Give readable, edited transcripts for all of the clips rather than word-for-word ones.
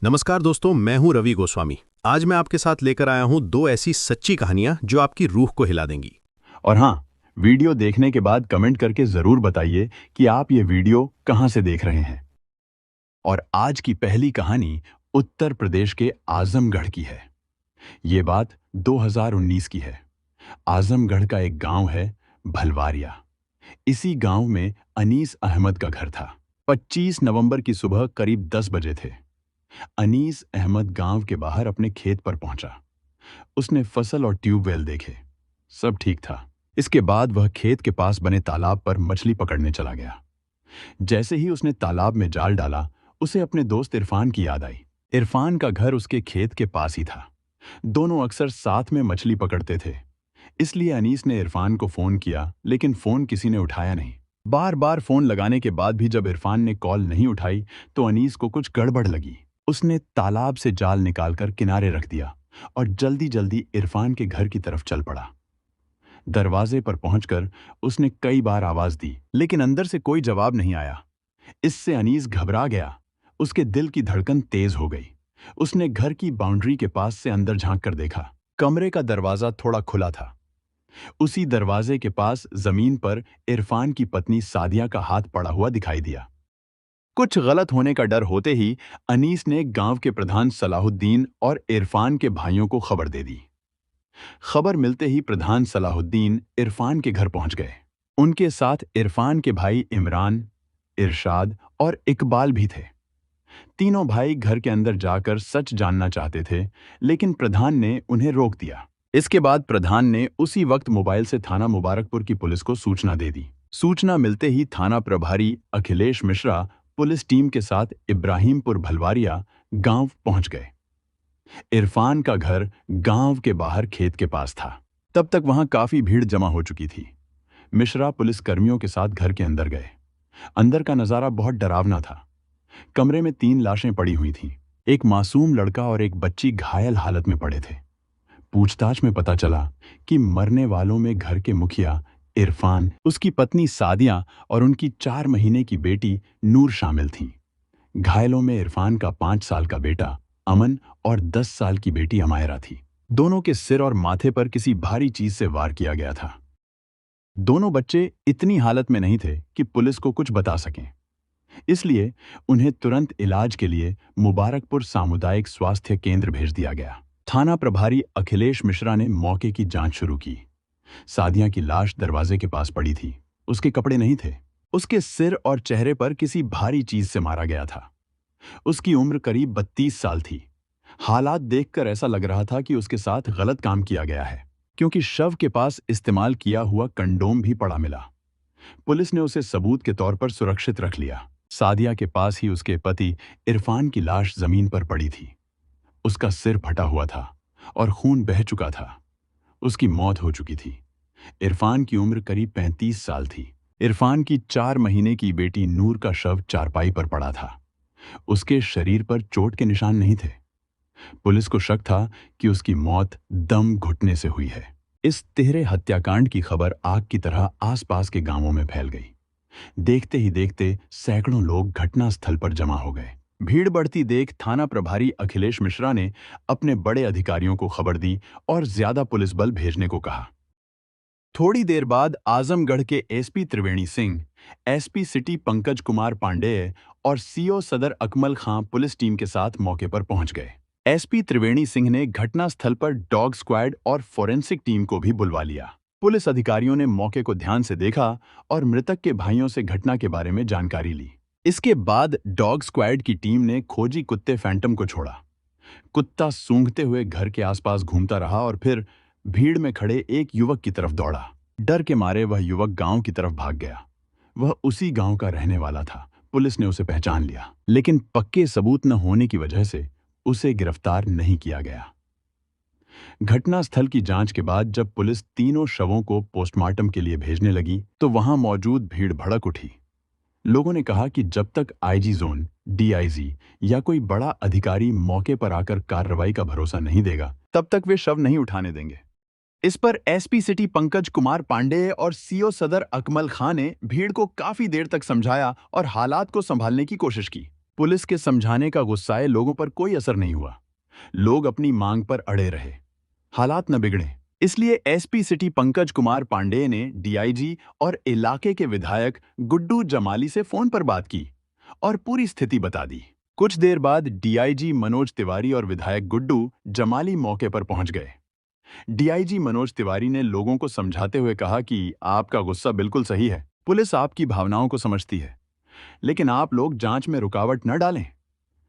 नमस्कार दोस्तों, मैं हूं रवि गोस्वामी। आज मैं आपके साथ लेकर आया हूं दो ऐसी सच्ची कहानियां जो आपकी रूह को हिला देंगी। और हाँ, वीडियो देखने के बाद कमेंट करके जरूर बताइए कि आप ये वीडियो कहाँ से देख रहे हैं। और आज की पहली कहानी उत्तर प्रदेश के आजमगढ़ की है। ये बात 2019 की है। आजमगढ़ का एक गांव है, भलवारिया। इसी गांव में अनीस अहमद का घर था। 25 नवंबर की सुबह करीब 10 बजे थे। अनीस अहमद गांव के बाहर अपने खेत पर पहुंचा। उसने फसल और ट्यूबवेल देखे, सब ठीक था। इसके बाद वह खेत के पास बने तालाब पर मछली पकड़ने चला गया। जैसे ही उसने तालाब में जाल डाला, उसे अपने दोस्त इरफान की याद आई। इरफान का घर उसके खेत के पास ही था। दोनों अक्सर साथ में मछली पकड़ते थे। इसलिए अनीस ने इरफान को फोन किया, लेकिन फोन किसी ने उठाया नहीं। बार बार फोन लगाने के बाद भी जब इरफान ने कॉल नहीं उठाई, तो अनीस को कुछ गड़बड़ लगी। उसने तालाब से जाल निकालकर किनारे रख दिया और जल्दी जल्दी इरफान के घर की तरफ चल पड़ा। दरवाजे पर पहुंचकर उसने कई बार आवाज दी, लेकिन अंदर से कोई जवाब नहीं आया। इससे अनीस घबरा गया। उसके दिल की धड़कन तेज हो गई। उसने घर की बाउंड्री के पास से अंदर झांक कर देखा। कमरे का दरवाजा थोड़ा खुला था। उसी दरवाजे के पास जमीन पर इरफान की पत्नी सादिया का हाथ पड़ा हुआ दिखाई दिया। कुछ गलत होने का डर होते ही अनीस ने गांव के प्रधान सलाहुद्दीन और इरफान के भाइयों को खबर दे दी। खबर मिलते ही प्रधान सलाहुद्दीन इरफान के घर पहुंच गए। उनके साथ इरफान के भाई इमरान, इरशाद और इकबाल भी थे। तीनों भाई घर के अंदर जाकर सच जानना चाहते थे, लेकिन प्रधान ने उन्हें रोक दिया। इसके बाद प्रधान ने उसी वक्त मोबाइल से थाना मुबारकपुर की पुलिस को सूचना दे दी। सूचना मिलते ही थाना प्रभारी अखिलेश मिश्रा पुलिस टीम के साथ इब्राहिमपुर भलवारिया गांव पहुंच गए। इरफान का घर गांव के बाहर खेत के पास था। तब तक वहां काफी भीड़ जमा हो चुकी थी। मिश्रा पुलिस कर्मियों के साथ घर के अंदर गए। अंदर का नजारा बहुत डरावना था। कमरे में 3 लाशें पड़ी हुई थीं। एक मासूम लड़का और एक बच्ची घायल हालत में पड़े थे। पूछताछ में पता चला कि मरने वालों में घर के मुखिया इरफान, उसकी पत्नी सादिया और उनकी 4 महीने की बेटी नूर शामिल थीं। घायलों में इरफान का 5 साल का बेटा अमन और 10 साल की बेटी अमायरा थी। दोनों के सिर और माथे पर किसी भारी चीज से वार किया गया था। दोनों बच्चे इतनी हालत में नहीं थे कि पुलिस को कुछ बता सकें। इसलिए उन्हें तुरंत इलाज के लिए मुबारकपुर सामुदायिक स्वास्थ्य केंद्र भेज दिया गया। थाना प्रभारी अखिलेश मिश्रा ने मौके की जांच शुरू की। सादिया की लाश दरवाजे के पास पड़ी थी। उसके कपड़े नहीं थे। उसके सिर और चेहरे पर किसी भारी चीज से मारा गया था। उसकी उम्र करीब 32 साल थी। हालात देखकर ऐसा लग रहा था कि उसके साथ गलत काम किया गया है, क्योंकि शव के पास इस्तेमाल किया हुआ कंडोम भी पड़ा मिला। पुलिस ने उसे सबूत के तौर पर सुरक्षित रख लिया। सादिया के पास ही उसके पति इरफान की लाश जमीन पर पड़ी थी। उसका सिर फटा हुआ था और खून बह चुका था। उसकी मौत हो चुकी थी। इरफान की उम्र करीब 35 साल थी। इरफान की 4 महीने की बेटी नूर का शव चारपाई पर पड़ा था। उसके शरीर पर चोट के निशान नहीं थे। पुलिस को शक था कि उसकी मौत दम घुटने से हुई है। इस तिहरे हत्याकांड की खबर आग की तरह आसपास के गांवों में फैल गई। देखते ही देखते सैकड़ों लोग घटनास्थल पर जमा हो गए। भीड़ बढ़ती देख थाना प्रभारी अखिलेश मिश्रा ने अपने बड़े अधिकारियों को खबर दी और ज्यादा पुलिस बल भेजने को कहा। थोड़ी देर बाद आजमगढ़ के एसपी त्रिवेणी सिंह, एसपी सिटी पंकज कुमार पांडेय और सीओ सदर अकमल खां पुलिस टीम के साथ मौके पर पहुंच गए। एसपी त्रिवेणी सिंह ने घटनास्थल पर डॉग स्क्वाड और फोरेंसिक टीम को भी बुलवा लिया। पुलिस अधिकारियों ने मौके को ध्यान से देखा और मृतक के भाइयों से घटना के बारे में जानकारी ली। इसके बाद डॉग स्क्वाड की टीम ने खोजी कुत्ते फैंटम को छोड़ा। कुत्ता सूंघते हुए घर के आसपास घूमता रहा और फिर भीड़ में खड़े एक युवक की तरफ दौड़ा। डर के मारे वह युवक गांव की तरफ भाग गया। वह उसी गांव का रहने वाला था। पुलिस ने उसे पहचान लिया, लेकिन पक्के सबूत न होने की वजह से उसे गिरफ्तार नहीं किया गया। घटनास्थल की जांच के बाद जब पुलिस तीनों शवों को पोस्टमार्टम के लिए भेजने लगी, तो वहां मौजूद भीड़ भड़क उठी। लोगों ने कहा कि जब तक आईजी जोन, डीआईजी या कोई बड़ा अधिकारी मौके पर आकर कार्रवाई का भरोसा नहीं देगा, तब तक वे शव नहीं उठाने देंगे। इस पर एसपी सिटी पंकज कुमार पांडेय और सीओ सदर अकमल खां ने भीड़ को काफी देर तक समझाया और हालात को संभालने की कोशिश की। पुलिस के समझाने का गुस्साए लोगों पर कोई असर नहीं हुआ। लोग अपनी मांग पर अड़े रहे। हालात न बिगड़े, इसलिए एसपी सिटी पंकज कुमार पांडेय ने डीआईजी और इलाके के विधायक गुड्डू जमाली से फोन पर बात की और पूरी स्थिति बता दी। कुछ देर बाद डीआईजी मनोज तिवारी और विधायक गुड्डू जमाली मौके पर पहुंच गए। डीआईजी मनोज तिवारी ने लोगों को समझाते हुए कहा कि आपका गुस्सा बिल्कुल सही है, पुलिस आपकी भावनाओं को समझती है, लेकिन आप लोग जांच में रुकावट न डालें।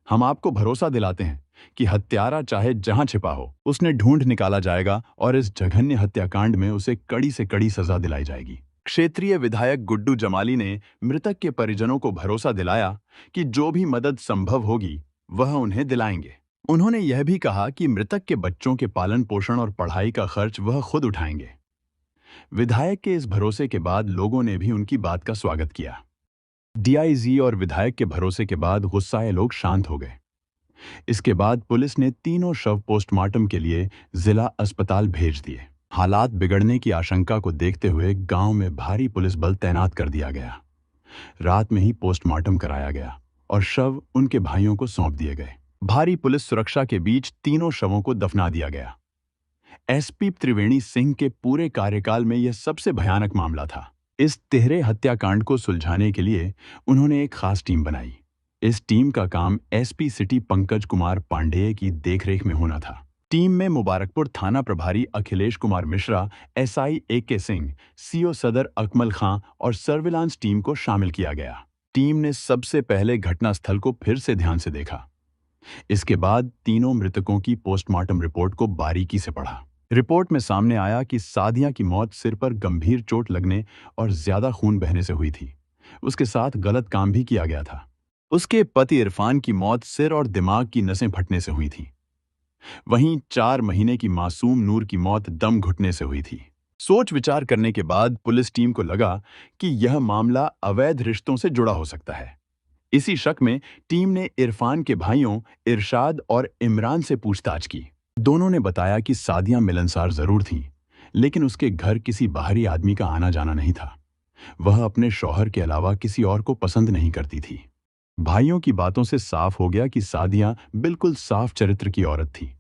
हम आपको भरोसा दिलाते हैं कि हत्यारा चाहे जहां छिपा हो, उसने ढूंढ निकाला जाएगा और इस जघन्य हत्याकांड में उसे कड़ी से कड़ी सजा दिलाई जाएगी। क्षेत्रीय विधायक गुड्डू जमाली ने मृतक के परिजनों को भरोसा दिलाया कि जो भी मदद संभव होगी वह उन्हें दिलाएंगे। उन्होंने यह भी कहा कि मृतक के बच्चों के पालन पोषण और पढ़ाई का खर्च वह खुद उठाएंगे। विधायक के इस भरोसे के बाद लोगों ने भी उनकी बात का स्वागत किया। डीआईजी और विधायक के भरोसे के बाद गुस्साए लोग शांत हो गए। इसके बाद पुलिस ने तीनों शव पोस्टमार्टम के लिए जिला अस्पताल भेज दिए। हालात बिगड़ने की आशंका को देखते हुए गांव में भारी पुलिस बल तैनात कर दिया गया। रात में ही पोस्टमार्टम कराया गया और शव उनके भाइयों को सौंप दिए गए। भारी पुलिस सुरक्षा के बीच तीनों शवों को दफना दिया गया। एसपी त्रिवेणी सिंह के पूरे कार्यकाल में यह सबसे भयानक मामला था। इस तिहरे हत्याकांड को सुलझाने के लिए उन्होंने एक खास टीम बनाई। इस टीम का काम एसपी सिटी पंकज कुमार पांडेय की देखरेख में होना था। टीम में मुबारकपुर थाना प्रभारी Akhilesh Kumar Mishra, SI AK Singh, CO सदर अकमल खां और सर्विलांस टीम को शामिल किया गया। टीम ने सबसे पहले घटनास्थल को फिर से ध्यान से देखा। इसके बाद तीनों मृतकों की पोस्टमार्टम रिपोर्ट को बारीकी से पढ़ा। रिपोर्ट में सामने आया कि सादिया की मौत सिर पर गंभीर चोट लगने और ज्यादा खून बहने से हुई थी। उसके साथ गलत काम भी किया गया था। उसके पति इरफान की मौत सिर और दिमाग की नसें फटने से हुई थी। वहीं 4 महीने की मासूम नूर की मौत दम घुटने से हुई थी। सोच विचार करने के बाद पुलिस टीम को लगा कि यह मामला अवैध रिश्तों से जुड़ा हो सकता है। इसी शक में टीम ने इरफान के भाइयों इरशाद और इमरान से पूछताछ की। दोनों ने बताया कि सादिया मिलनसार जरूर थी, लेकिन उसके घर किसी बाहरी आदमी का आना जाना नहीं था। वह अपने शौहर के अलावा किसी और को पसंद नहीं करती थी। भाइयों की बातों से साफ हो गया कि सादिया बिल्कुल साफ चरित्र की औरत थी।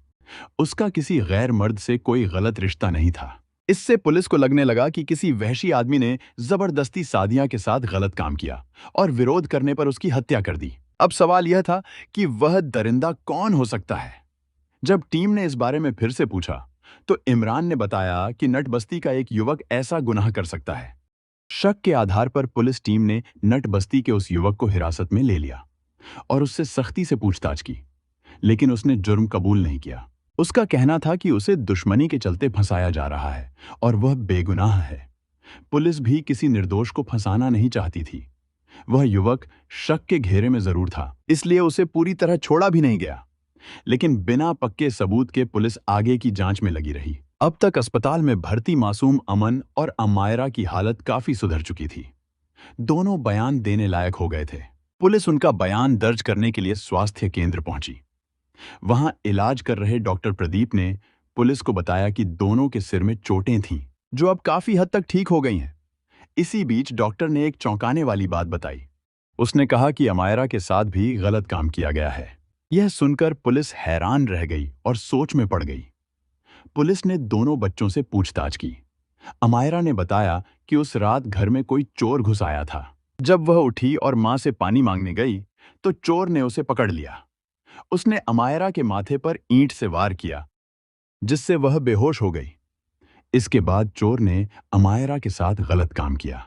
उसका किसी गैर मर्द से कोई गलत रिश्ता नहीं था। इससे पुलिस को लगने लगा कि किसी वहशी आदमी ने जबरदस्ती सादिया के साथ गलत काम किया और विरोध करने पर उसकी हत्या कर दी। अब सवाल यह था कि वह दरिंदा कौन हो सकता है। जब टीम ने इस बारे में फिर से पूछा तो इमरान ने बताया कि नट बस्ती का एक युवक ऐसा गुनाह कर सकता है। शक के आधार पर पुलिस टीम ने नट बस्ती के उस युवक को हिरासत में ले लिया और उससे सख्ती से पूछताछ की, लेकिन उसने जुर्म कबूल नहीं किया। उसका कहना था कि उसे दुश्मनी के चलते फंसाया जा रहा है और वह बेगुनाह है। पुलिस भी किसी निर्दोष को फंसाना नहीं चाहती थी। वह युवक शक के घेरे में जरूर था, इसलिए उसे पूरी तरह छोड़ा भी नहीं गया। लेकिन बिना पक्के सबूत के पुलिस आगे की जांच में लगी रही। अब तक अस्पताल में भर्ती मासूम अमन और अमायरा की हालत काफी सुधर चुकी थी। दोनों बयान देने लायक हो गए थे। पुलिस उनका बयान दर्ज करने के लिए स्वास्थ्य केंद्र पहुंची। वहां इलाज कर रहे डॉक्टर प्रदीप ने पुलिस को बताया कि दोनों के सिर में चोटें थीं, जो अब काफी हद तक ठीक हो गई हैं। इसी बीच डॉक्टर ने एक चौंकाने वाली बात बताई। उसने कहा कि अमायरा के साथ भी गलत काम किया गया है। यह सुनकर पुलिस हैरान रह गई और सोच में पड़ गई। पुलिस ने दोनों बच्चों से पूछताछ की। अमायरा ने बताया कि उस रात घर में कोई चोर घुस आया था। जब वह उठी और मां से पानी मांगने गई तो चोर ने उसे पकड़ लिया। उसने अमायरा के माथे पर ईंट से वार किया, जिससे वह बेहोश हो गई। इसके बाद चोर ने अमायरा के साथ गलत काम किया।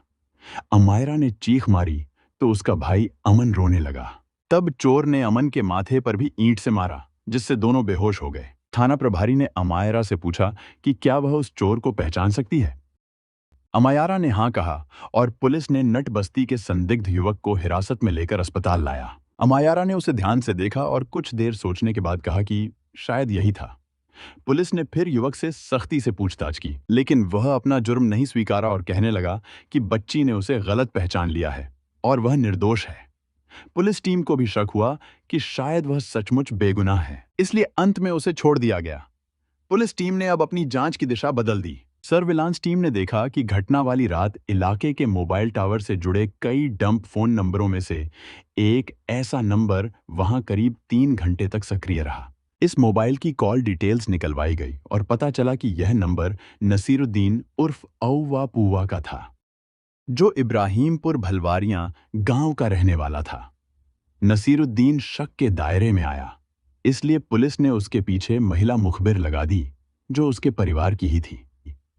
अमायरा ने चीख मारी तो उसका भाई अमन रोने लगा। तब चोर ने अमन के माथे पर भी ईंट से मारा, जिससे दोनों बेहोश हो गए। थाना प्रभारी ने अमायरा से पूछा कि क्या वह उस चोर को पहचान सकती है। अमायरा ने हां कहा और पुलिस ने नट बस्ती के संदिग्ध युवक को हिरासत में लेकर अस्पताल लाया। अमायरा ने उसे ध्यान से देखा और कुछ देर सोचने के बाद कहा कि शायद यही था। पुलिस ने फिर युवक से सख्ती से पूछताछ की, लेकिन वह अपना जुर्म नहीं स्वीकारा और कहने लगा कि बच्ची ने उसे गलत पहचान लिया है और वह निर्दोष है। पुलिस टीम को भी शक हुआ कि शायद वह सचमुच बेगुनाह है, इसलिए अंत में उसे छोड़ दिया गया। पुलिस टीम ने अब अपनी जांच की दिशा बदल दी। सर्विलांस टीम ने देखा कि घटना वाली रात इलाके के मोबाइल टावर से जुड़े कई डंप फोन नंबरों में से एक ऐसा नंबर वहां करीब 3 घंटे तक सक्रिय रहा। इस मोबाइल की कॉल डिटेल्स निकलवाई गई और पता चला कि यह नंबर नसीरुद्दीन उर्फ औवा पूवा का था, जो इब्राहिमपुर भलवारियां गांव का रहने वाला था। नसीरुद्दीन शक के दायरे में आया, इसलिए पुलिस ने उसके पीछे महिला मुखबिर लगा दी, जो उसके परिवार की ही थी।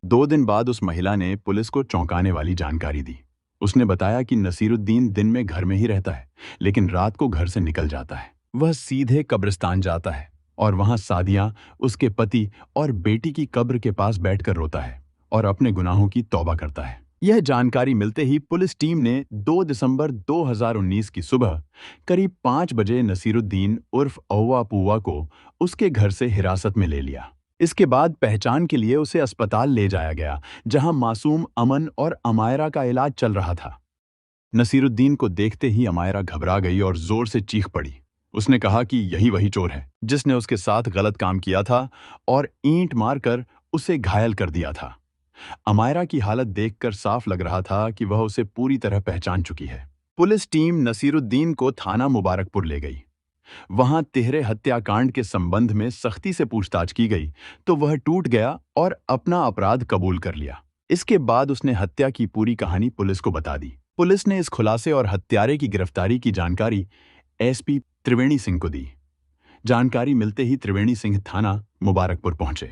2 दिन बाद उस महिला ने पुलिस को चौंकाने वाली जानकारी दी। उसने बताया कि नसीरुद्दीन दिन में घर में ही रहता है, लेकिन रात को घर से निकल जाता है। वह सीधे कब्रिस्तान जाता है और वहां सादिया, उसके पति और बेटी की कब्र के पास बैठकर रोता है और अपने गुनाहों की तौबा करता है। यह जानकारी मिलते ही पुलिस टीम ने 2 दिसंबर 2019 की सुबह करीब 5 बजे नसीरुद्दीन उर्फ औवा पूवा को उसके घर से हिरासत में ले लिया। इसके बाद पहचान के लिए उसे अस्पताल ले जाया गया, जहां मासूम अमन और अमायरा का इलाज चल रहा था। नसीरुद्दीन को देखते ही अमायरा घबरा गई और जोर से चीख पड़ी। उसने कहा कि यही वही चोर है जिसने उसके साथ गलत काम किया था और ईंट मारकर उसे घायल कर दिया था। अमायरा की हालत देखकर साफ लग रहा था कि वह उसे पूरी तरह पहचान चुकी है। पुलिस टीम नसीरुद्दीन को थाना मुबारकपुर ले गई। वहां तिहरे हत्याकांड के संबंध में सख्ती से पूछताछ की गई तो वह टूट गया और अपना अपराध कबूल कर लिया। इसके बाद उसने हत्या की पूरी कहानी पुलिस को बता दी। पुलिस ने इस खुलासे और हत्यारे की गिरफ्तारी की जानकारी एसपी त्रिवेणी सिंह को दी। जानकारी मिलते ही त्रिवेणी सिंह थाना मुबारकपुर पहुंचे।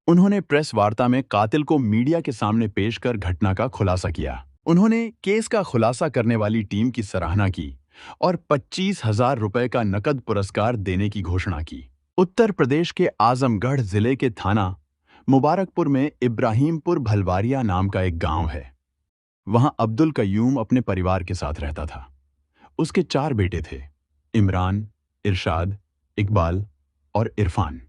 उन्होंने प्रेस वार्ता में कातिल को मीडिया के सामने पेश कर घटना का खुलासा किया। उन्होंने केस का खुलासा करने वाली टीम की सराहना की और 25,000 रुपए का नकद पुरस्कार देने की घोषणा की। उत्तर प्रदेश के आजमगढ़ जिले के थाना मुबारकपुर में इब्राहिमपुर भलवारिया नाम का एक गांव है। वहां अब्दुल कयूम अपने परिवार के साथ रहता था। उसके 4 बेटे थे, इमरान, इरशाद, इकबाल और इरफान।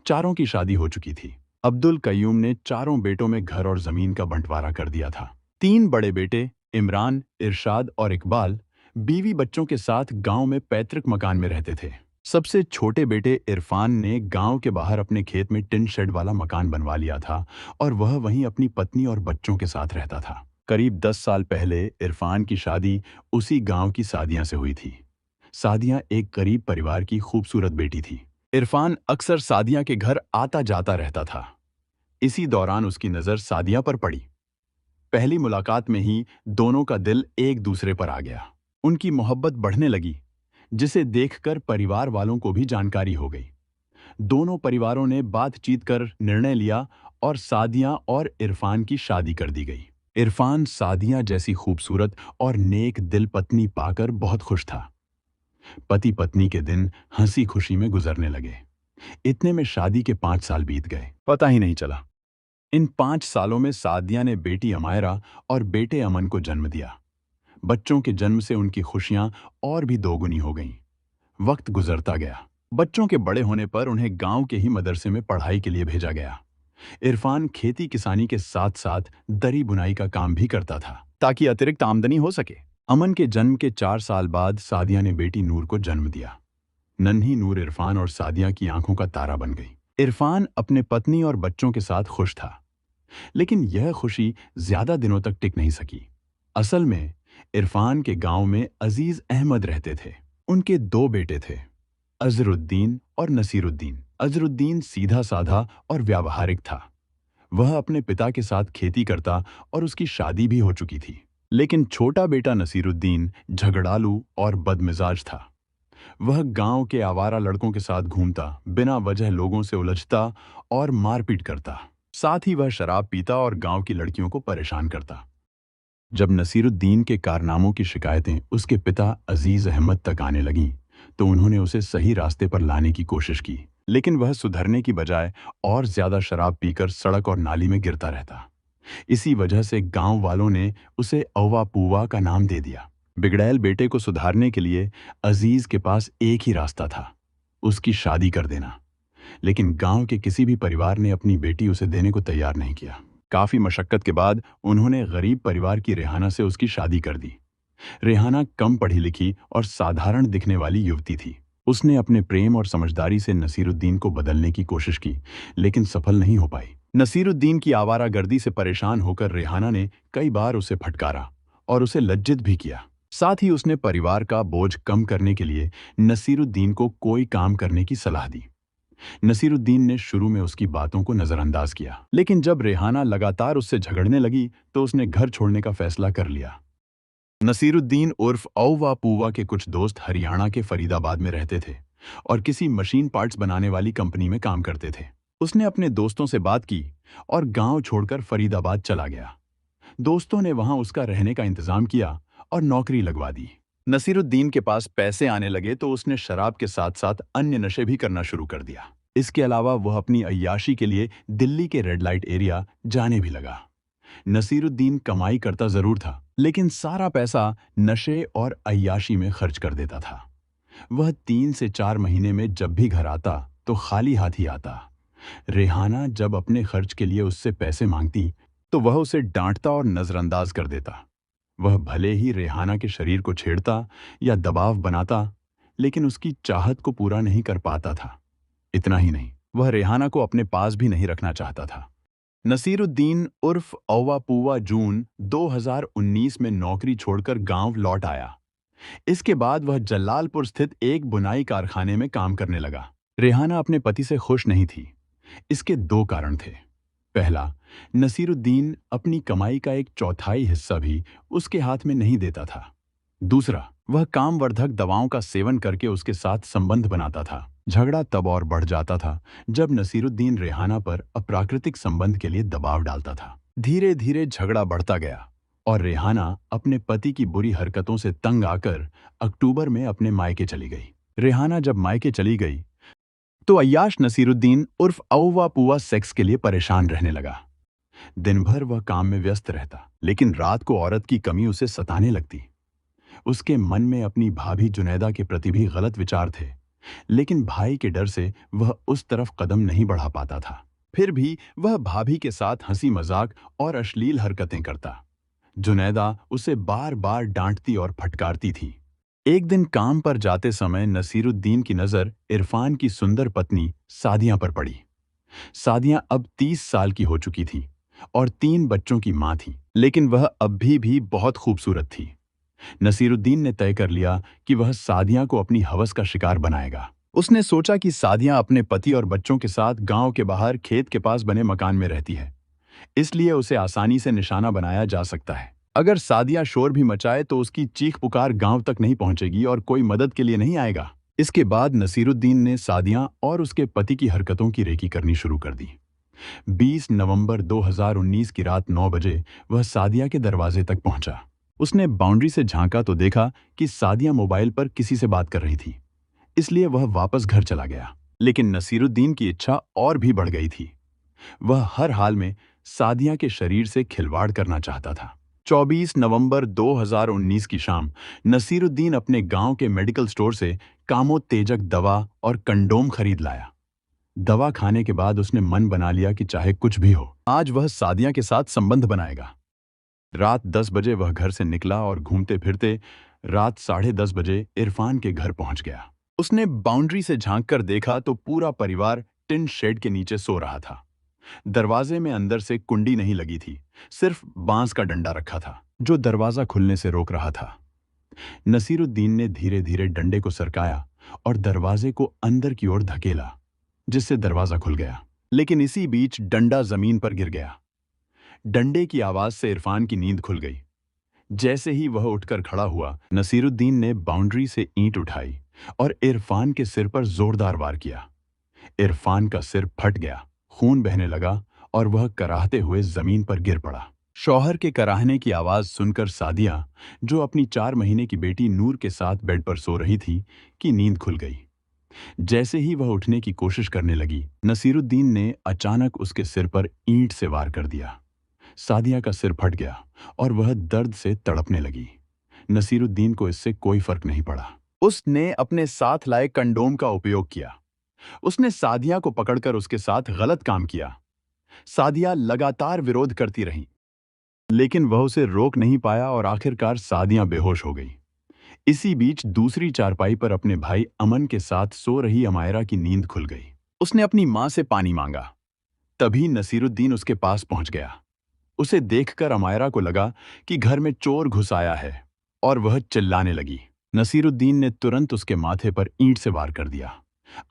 चारों की शादी हो चुकी थी। अब्दुल कयूम ने चारों बेटों में घर और जमीन का बंटवारा कर दिया था। 3 बड़े बेटे इमरान, इरशाद और इकबाल बीवी बच्चों के साथ गांव में पैतृक मकान में रहते थे। सबसे छोटे बेटे इरफान ने गांव के बाहर अपने खेत में टिन शेड वाला मकान बनवा लिया था और वह वहीं अपनी पत्नी और बच्चों के साथ रहता था। करीब 10 साल पहले इरफान की शादी उसी गांव की सादिया से हुई थी। सादिया एक गरीब परिवार की खूबसूरत बेटी थी। इरफान अक्सर सादिया के घर आता जाता रहता था। इसी दौरान उसकी नज़र सादिया पर पड़ी। पहली मुलाकात में ही दोनों का दिल एक दूसरे पर आ गया। उनकी मोहब्बत बढ़ने लगी, जिसे देखकर परिवार वालों को भी जानकारी हो गई। दोनों परिवारों ने बातचीत कर निर्णय लिया और सादिया और इरफान की शादी कर दी गई। इरफान सादिया जैसी खूबसूरत और नेक दिल पत्नी पाकर बहुत खुश था। पति पत्नी के दिन हंसी खुशी में गुजरने लगे। इतने में शादी के 5 साल बीत गए, पता ही नहीं चला। इन 5 सालों में सादिया ने बेटी अमायरा और बेटे अमन को जन्म दिया। बच्चों के जन्म से उनकी खुशियां और भी दोगुनी हो गईं। वक्त गुजरता गया। बच्चों के बड़े होने पर उन्हें गांव के ही मदरसे में पढ़ाई के लिए भेजा गया। इरफान खेती किसानी के साथ साथ दरी बुनाई का काम भी करता था, ताकि अतिरिक्त आमदनी हो सके। अमन के जन्म के 4 साल बाद सादिया ने बेटी नूर को जन्म दिया। नन्ही नूर इरफान और सादिया की आंखों का तारा बन गई। इरफान अपने पत्नी और बच्चों के साथ खुश था, लेकिन यह खुशी ज्यादा दिनों तक टिक नहीं सकी। असल में इरफान के गांव में अजीज अहमद रहते थे। उनके 2 बेटे थे, अजरुद्दीन और नसीरुद्दीन। अजरुद्दीन सीधा साधा और व्यावहारिक था। वह अपने पिता के साथ खेती करता और उसकी शादी भी हो चुकी थी। लेकिन छोटा बेटा नसीरुद्दीन झगड़ालू और बदमिजाज था। वह गांव के आवारा लड़कों के साथ घूमता, बिना वजह लोगों से उलझता और मारपीट करता। साथ ही वह शराब पीता और गांव की लड़कियों को परेशान करता। जब नसीरुद्दीन के कारनामों की शिकायतें उसके पिता अजीज अहमद तक आने लगीं, तो उन्होंने उसे सही रास्ते पर लाने की कोशिश की, लेकिन वह सुधरने की बजाय और ज्यादा शराब पीकर सड़क और नाली में गिरता रहता। इसी वजह से गांव वालों ने उसे औवा पूवा का नाम दे दिया। बिगड़ैल बेटे को सुधारने के लिए अजीज के पास एक ही रास्ता था, उसकी शादी कर देना। लेकिन गांव के किसी भी परिवार ने अपनी बेटी उसे देने को तैयार नहीं किया। काफी मशक्कत के बाद उन्होंने गरीब परिवार की रेहाना से उसकी शादी कर दी। रेहाना कम पढ़ी लिखी और साधारण दिखने वाली युवती थी। उसने अपने प्रेम और समझदारी से नसीरुद्दीन को बदलने की कोशिश की, लेकिन सफल नहीं हो पाई। नसीरुद्दीन की आवारागर्दी से परेशान होकर रेहाना ने कई बार उसे फटकारा और उसे लज्जित भी किया। साथ ही उसने परिवार का बोझ कम करने के लिए नसीरुद्दीन को कोई काम करने की सलाह दी। नसीरुद्दीन ने शुरू में उसकी बातों को नजरअंदाज किया, लेकिन जब रेहाना लगातार उससे झगड़ने लगी तो उसने घर छोड़ने का फैसला कर लिया। नसीरुद्दीन उर्फ औवा पूवा के कुछ दोस्त हरियाणा के फरीदाबाद में रहते थे और किसी मशीन पार्ट्स बनाने वाली कंपनी में काम करते थे। उसने अपने दोस्तों से बात की और गांव छोड़कर फरीदाबाद चला गया। दोस्तों ने वहां उसका रहने का इंतजाम किया और नौकरी लगवा दी। नसीरुद्दीन के पास पैसे आने लगे तो उसने शराब के साथ साथ अन्य नशे भी करना शुरू कर दिया। इसके अलावा वह अपनी अय्याशी के लिए दिल्ली के रेड लाइट एरिया जाने भी लगा। नसीरुद्दीन कमाई करता जरूर था, लेकिन सारा पैसा नशे और अय्याशी में खर्च कर देता था। वह 3 से 4 महीने में जब भी घर आता तो खाली हाथ ही आता। रेहाना जब अपने खर्च के लिए उससे पैसे मांगती तो वह उसे डांटता और नजरअंदाज कर देता। वह भले ही रेहाना के शरीर को छेड़ता या दबाव बनाता, लेकिन उसकी चाहत को पूरा नहीं कर पाता था। इतना ही नहीं, वह रेहाना को अपने पास भी नहीं रखना चाहता था। नसीरुद्दीन उर्फ औवा पूवा जून 2019 में नौकरी छोड़कर गांव लौट आया। इसके बाद वह जलालपुर स्थित एक बुनाई कारखाने में काम करने लगा। रेहाना अपने पति से खुश नहीं थी। इसके 2 कारण थे। पहला, नसीरुद्दीन अपनी कमाई का 1/4 हिस्सा भी उसके हाथ में नहीं देता था। दूसरा, वह कामवर्धक दवाओं का सेवन करके उसके साथ संबंध बनाता था। झगड़ा तब और बढ़ जाता था जब नसीरुद्दीन रेहाना पर अप्राकृतिक संबंध के लिए दबाव डालता था। धीरे धीरे झगड़ा बढ़ता गया और रेहाना अपने पति की बुरी हरकतों से तंग आकर अक्टूबर में अपने मायके चली गई। रेहाना जब मायके चली गई तो अय्याश नसीरुद्दीन उर्फ औवा पुआ सेक्स के लिए परेशान रहने लगा। दिन भर वह काम में व्यस्त रहता, लेकिन रात को औरत की कमी उसे सताने लगती। उसके मन में अपनी भाभी जुनैदा के प्रति भी गलत विचार थे, लेकिन भाई के डर से वह उस तरफ कदम नहीं बढ़ा पाता था। फिर भी वह भाभी के साथ हंसी मजाक और अश्लील हरकतें करता। जुनैदा उसे बार बार डांटती और फटकारती थी। एक दिन काम पर जाते समय नसीरुद्दीन की नजर इरफान की सुंदर पत्नी सादिया पर पड़ी। सादिया अब 30 साल की हो चुकी थी और 3 बच्चों की मां थी, लेकिन वह अब भी बहुत खूबसूरत थी। नसीरुद्दीन ने तय कर लिया कि वह सादिया को अपनी हवस का शिकार बनाएगा। उसने सोचा कि सादिया अपने पति और बच्चों के साथ गांव के बाहर खेत के पास बने मकान में रहती है, इसलिए उसे आसानी से निशाना बनाया जा सकता है। अगर सादिया शोर भी मचाए तो उसकी चीख पुकार गांव तक नहीं पहुंचेगी और कोई मदद के लिए नहीं आएगा। इसके बाद नसीरुद्दीन ने सादिया और उसके पति की हरकतों की रेकी करनी शुरू कर दी। 20 नवंबर 2019 की रात 9 बजे वह सादिया के दरवाजे तक पहुंचा। उसने बाउंड्री से झांका तो देखा कि सादिया मोबाइल पर किसी से बात कर रही थी, इसलिए वह वापस घर चला गया। लेकिन नसीरुद्दीन की इच्छा और भी बढ़ गई थी। वह हर हाल में सादिया के शरीर से खिलवाड़ करना चाहता था। 24 नवंबर 2019 की शाम नसीरुद्दीन अपने गांव के मेडिकल स्टोर से कामोत्तेजक दवा और कंडोम खरीद लाया। दवा खाने के बाद उसने मन बना लिया कि चाहे कुछ भी हो, आज वह सादिया के साथ संबंध बनाएगा। रात 10 बजे वह घर से निकला और घूमते फिरते रात 10:30 बजे इरफान के घर पहुंच गया। उसने बाउंड्री से झांककर देखा तो पूरा परिवार टिन शेड के नीचे सो रहा था। दरवाजे में अंदर से कुंडी नहीं लगी थी, सिर्फ बांस का डंडा रखा था जो दरवाजा खुलने से रोक रहा था। नसीरुद्दीन ने धीरे धीरे डंडे को सरकाया और दरवाजे को अंदर की ओर धकेला, जिससे दरवाजा खुल गया। लेकिन इसी बीच डंडा जमीन पर गिर गया। डंडे की आवाज से इरफान की नींद खुल गई। जैसे ही वह उठकर खड़ा हुआ, नसीरुद्दीन ने बाउंड्री से ईंट उठाई और इरफान के सिर पर जोरदार वार किया। इरफान का सिर फट गया, खून बहने लगा और वह कराहते हुए जमीन पर गिर पड़ा। शौहर के कराहने की आवाज सुनकर सादिया, जो अपनी 4 महीने की बेटी नूर के साथ बेड पर सो रही थी, की नींद खुल गई। जैसे ही वह उठने की कोशिश करने लगी, नसीरुद्दीन ने अचानक उसके सिर पर ईंट से वार कर दिया। सादिया का सिर फट गया और वह दर्द से तड़पने लगी। नसीरुद्दीन को इससे कोई फर्क नहीं पड़ा। उसने अपने साथ लाए कंडोम का उपयोग किया। उसने सादिया को पकड़कर उसके साथ गलत काम किया। सादिया लगातार विरोध करती रही, लेकिन वह उसे रोक नहीं पाया और आखिरकार सादिया बेहोश हो गई। इसी बीच दूसरी चारपाई पर अपने भाई अमन के साथ सो रही अमायरा की नींद खुल गई। उसने अपनी मां से पानी मांगा। तभी नसीरुद्दीन उसके पास पहुंच गया। उसे देखकर अमायरा को लगा कि घर में चोर घुस आया है और वह चिल्लाने लगी। नसीरुद्दीन ने तुरंत उसके माथे पर ईंट से वार कर दिया।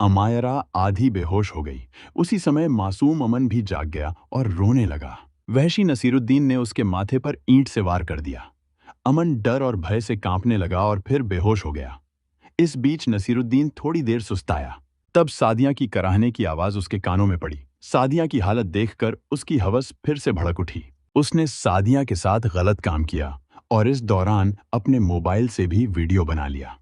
अमायरा आधी बेहोश हो गई। उसी समय मासूम अमन भी जाग गया और रोने लगा। वहशी नसीरुद्दीन ने उसके माथे पर ईंट से वार कर दिया। अमन डर और भय से कांपने लगा और फिर बेहोश हो गया। इस बीच नसीरुद्दीन थोड़ी देर सुस्ताया। तब सादिया की कराहने की आवाज उसके कानों में पड़ी। सादिया की हालत देखकर उसकी हवस फिर से भड़क उठी। उसने सादिया के साथ गलत काम किया और इस दौरान अपने मोबाइल से भी वीडियो बना लिया।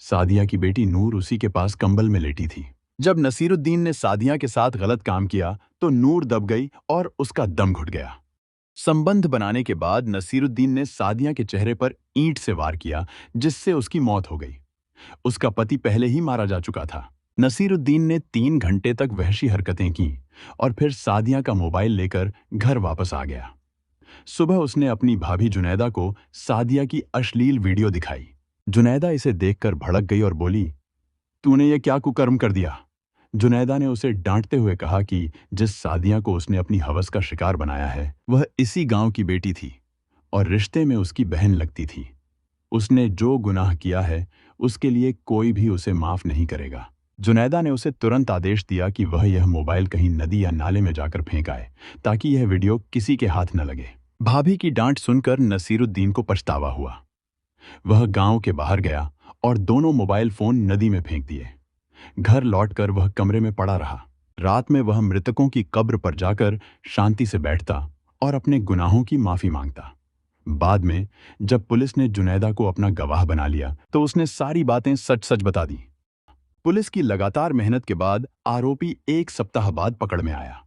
सादिया की बेटी नूर उसी के पास कंबल में लेटी थी। जब नसीरुद्दीन ने सादिया के साथ गलत काम किया तो नूर दब गई और उसका दम घुट गया। संबंध बनाने के बाद नसीरुद्दीन ने सादिया के चेहरे पर ईंट से वार किया, जिससे उसकी मौत हो गई। उसका पति पहले ही मारा जा चुका था। नसीरुद्दीन ने 3 घंटे तक वहशी हरकतें की और फिर सादिया का मोबाइल लेकर घर वापस आ गया। सुबह उसने अपनी भाभी जुनैदा को सादिया की अश्लील वीडियो दिखाई। जुनैदा इसे देखकर भड़क गई और बोली, तूने ये क्या कुकर्म कर दिया? जुनैदा ने उसे डांटते हुए कहा कि जिस सादिया को उसने अपनी हवस का शिकार बनाया है वह इसी गांव की बेटी थी और रिश्ते में उसकी बहन लगती थी। उसने जो गुनाह किया है उसके लिए कोई भी उसे माफ नहीं करेगा। जुनैदा ने उसे तुरंत आदेश दिया कि वह यह मोबाइल कहीं नदी या नाले में जाकर फेंक आए ताकि यह वीडियो किसी के हाथ न लगे। भाभी की डांट सुनकर नसीरुद्दीन को पछतावा हुआ। वह गांव के बाहर गया और दोनों मोबाइल फोन नदी में फेंक दिए। घर लौटकर वह कमरे में पड़ा रहा। रात में वह मृतकों की कब्र पर जाकर शांति से बैठता और अपने गुनाहों की माफी मांगता। बाद में जब पुलिस ने जुनैदा को अपना गवाह बना लिया तो उसने सारी बातें सच सच बता दी। पुलिस की लगातार मेहनत के बाद आरोपी 1 सप्ताह बाद पकड़ में आया।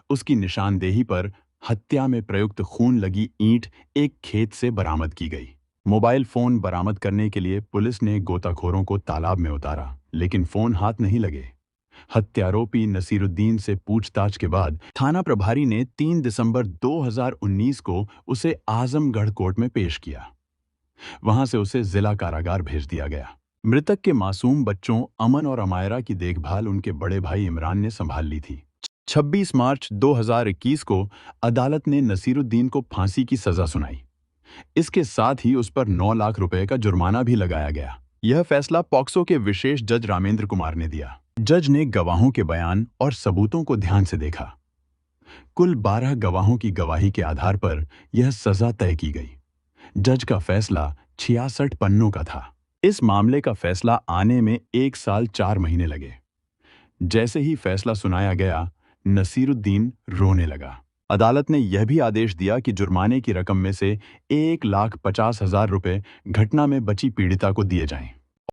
उसकी निशानदेही पर हत्या में प्रयुक्त खून लगी ईंट एक खेत से बरामद की गई। मोबाइल फोन बरामद करने के लिए पुलिस ने गोताखोरों को तालाब में उतारा, लेकिन फोन हाथ नहीं लगे। हत्यारोपी नसीरुद्दीन से पूछताछ के बाद थाना प्रभारी ने 3 दिसंबर 2019 को उसे आजमगढ़ कोर्ट में पेश किया। वहां से उसे जिला कारागार भेज दिया गया। मृतक के मासूम बच्चों अमन और अमायरा की देखभाल उनके बड़े भाई इमरान ने संभाल ली थी। 26 मार्च 2021 को अदालत ने नसीरुद्दीन को फांसी की सजा सुनाई। इसके साथ ही उस पर 9 लाख रुपए का जुर्माना भी लगाया गया। यह फैसला पॉक्सो के विशेष जज रामेंद्र कुमार ने दिया। जज ने गवाहों के बयान और सबूतों को ध्यान से देखा। कुल 12 गवाहों की गवाही के आधार पर यह सजा तय की गई। जज का फैसला 66 पन्नों का था। इस मामले का फैसला आने में 1 साल 4 महीने लगे। जैसे ही फैसला सुनाया गया, नसीरुद्दीन रोने लगा। अदालत ने यह भी आदेश दिया कि जुर्माने की रकम में से 1,50,000 रुपए घटना में बची पीड़िता को दिए जाएं।